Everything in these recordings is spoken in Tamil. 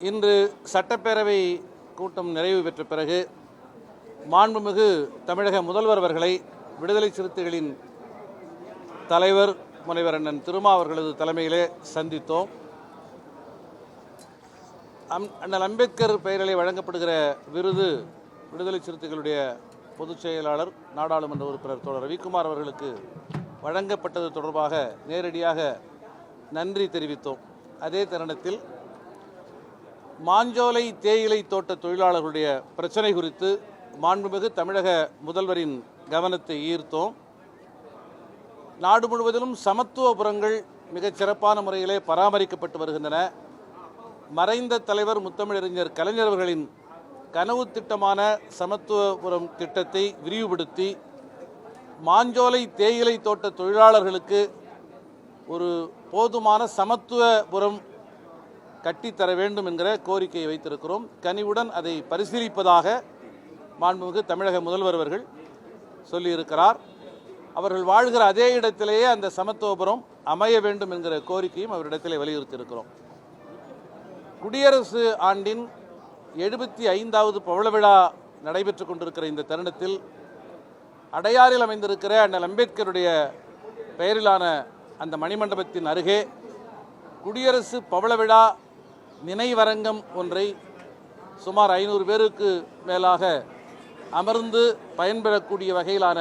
இன்று சட்டப்பேரவை கூட்டம் நிறைவு பெற்ற பிறகு மாண்புமிகு தமிழக முதல்வர் அவர்களை விடுதலை சிறுத்தைகளின் தலைவர் முனைவர் அண்ணன் திருமாவர்களது தலைமையிலே சந்தித்தோம். அண்ணல் அம்பேத்கர் பெயரிலே வழங்கப்படுகிற விருது விடுதலை சிறுத்தைகளுடைய பொதுச் செயலாளர் நாடாளுமன்ற உறுப்பினர் தோழர் ரவிக்குமார் அவர்களுக்கு வழங்கப்பட்டது தொடர்பாக நேரடியாக நன்றி தெரிவித்தோம். அதே தருணத்தில் மாஞ்சோலை தேயிலை தோட்ட தொழிலாளர்களுடைய பிரச்சனை குறித்து மாண்புமிகு தமிழக முதல்வரின் கவனத்தை ஈர்த்தோம். நாடு முழுவதிலும் சமத்துவபுரங்கள் மிகச் சிறப்பான முறையிலே பராமரிக்கப்பட்டு வருகின்றன. மறைந்த தலைவர் முத்தமிழறிஞர் கலைஞர் அவர்களின் கனவு திட்டமான சமத்துவபுரம் திட்டத்தை விரிவுபடுத்தி மாஞ்சோலை தேயிலை தோட்ட தொழிலாளர்களுக்கு ஒரு போதுமான சமத்துவபுரம் கட்டித்தர வேண்டும் என்கிற கோரிக்கையை வைத்திருக்கிறோம். கனிவுடன் அதை பரிசீலிப்பதாக மாண்புமிகு தமிழக முதல்வர் அவர்கள் சொல்லியிருக்கிறார். அவர்கள் வாழ்கிற அதே இடத்திலேயே அந்த சமத்துவபுரம் அமைய வேண்டும் என்கிற கோரிக்கையும் அவரிடத்திலே வலியுறுத்தியிருக்கிறோம். குடியரசு ஆண்டின் 75வது பவள விழா நடைபெற்று கொண்டிருக்கிற இந்த தருணத்தில் அடையாறில் அமைந்திருக்கிற அண்ணல் அம்பேத்கருடைய பெயரிலான அந்த மணிமண்டபத்தின் அருகே குடியரசு பவள விழா நினைவரங்கம் ஒன்றை சுமார் 500 பேருக்கு மேலாக அமர்ந்து பயன்பெறக்கூடிய வகையிலான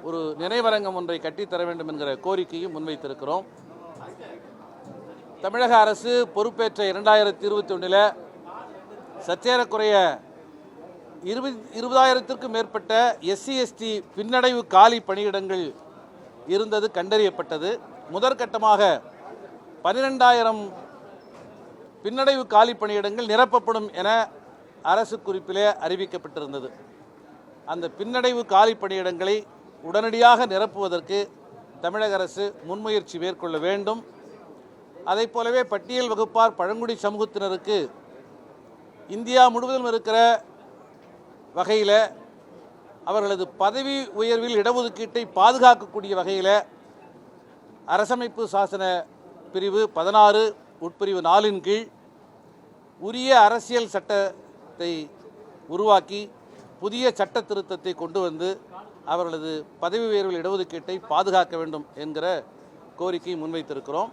ஒரு நினைவரங்கம் ஒன்றை கட்டித்தர வேண்டும் என்கிற கோரிக்கையும் முன்வைத்திருக்கிறோம். தமிழக அரசு பொறுப்பேற்ற 2021 சற்றேறக்குறைய 20,000க்கும் மேற்பட்ட SC/ST பின்னடைவு காலி பணியிடங்கள் இருந்தது கண்டறியப்பட்டது. முதற்கட்டமாக 12,000 பின்னடைவு காலி பணியிடங்கள் நிரப்பப்படும் என அரசு குறிப்பிலே அறிவிக்கப்பட்டிருந்தது. அந்த பின்னடைவு காலி பணியிடங்களை உடனடியாக நிரப்புவதற்கு தமிழக அரசு முன்முயற்சி மேற்கொள்ள வேண்டும். அதைப் போலவே பட்டியல் வகுப்பார் பழங்குடி சமூகத்தினருக்கு இந்தியா முழுவதும் இருக்கிற வகையில் அவர்களது பதவி உயர்வில் இடஒதுக்கீட்டை பாதுகாக்கக்கூடிய வகையில் அரசமைப்பு சாசன பிரிவு 16 உட்பிரிவு 4 கீழ் உரிய அரசியல் சட்டத்தை உருவாக்கி புதிய சட்ட திருத்தத்தை கொண்டு வந்து அவர்களது பதவி உயர்வில் இடஒதுக்கீட்டை பாதுகாக்க வேண்டும் என்கிற கோரிக்கையை முன்வைத்திருக்கிறோம்.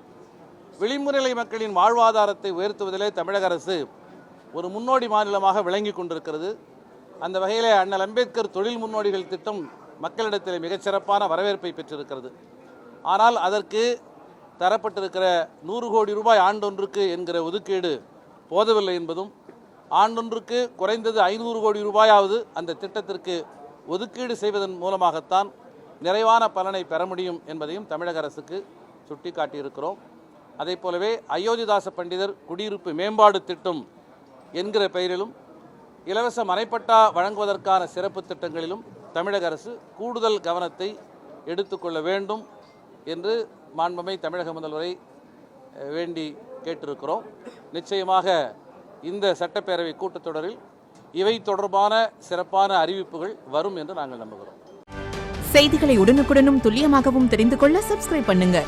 விளிம்புநிலை மக்களின் வாழ்வாதாரத்தை உயர்த்துவதிலே தமிழக அரசு ஒரு முன்னோடி மாநிலமாக விளங்கி கொண்டிருக்கிறது. அந்த வகையில் அண்ணல் அம்பேத்கர் தொழில் முன்னோடிகள் திட்டம் மக்களிடத்தில் மிகச்சிறப்பான வரவேற்பை பெற்றிருக்கிறது. ஆனால் அதற்கு தரப்பட்டிருக்கிற 100 கோடி ரூபாய் ஆண்டொன்றுக்கு என்கிற ஒதுக்கீடு போதவில்லை என்பதும் ஆண்டொன்றுக்கு குறைந்தது 500 கோடி ரூபாயாவது அந்த திட்டத்திற்கு ஒதுக்கீடு செய்வதன் மூலமாகத்தான் நிறைவான பலனை பெற முடியும் என்பதையும் தமிழக அரசுக்கு சுட்டிக்காட்டியிருக்கிறோம். அதே போலவே அயோத்திதாச பண்டிதர் குடியிருப்பு மேம்பாடு திட்டம் என்கிற பெயரிலும் இலவச மனைப்பட்டா வழங்குவதற்கான சிறப்பு திட்டங்களிலும் தமிழக அரசு கூடுதல் கவனத்தை எடுத்துக்கொள்ள வேண்டும் என்று மாண்புமை தமிழக முதல்வரை வேண்டி கேட்டிருக்கிறோம். நிச்சயமாக இந்த சட்டப்பேரவை கூட்டத்தொடரில் இவை தொடர்பான சிறப்பான அறிவிப்புகள் வரும் என்று நாங்கள் நம்புகிறோம். செய்திகளை உடனுக்குடனும் துல்லியமாகவும் தெரிந்து கொள்ள சப்ஸ்கிரைப் பண்ணுங்க.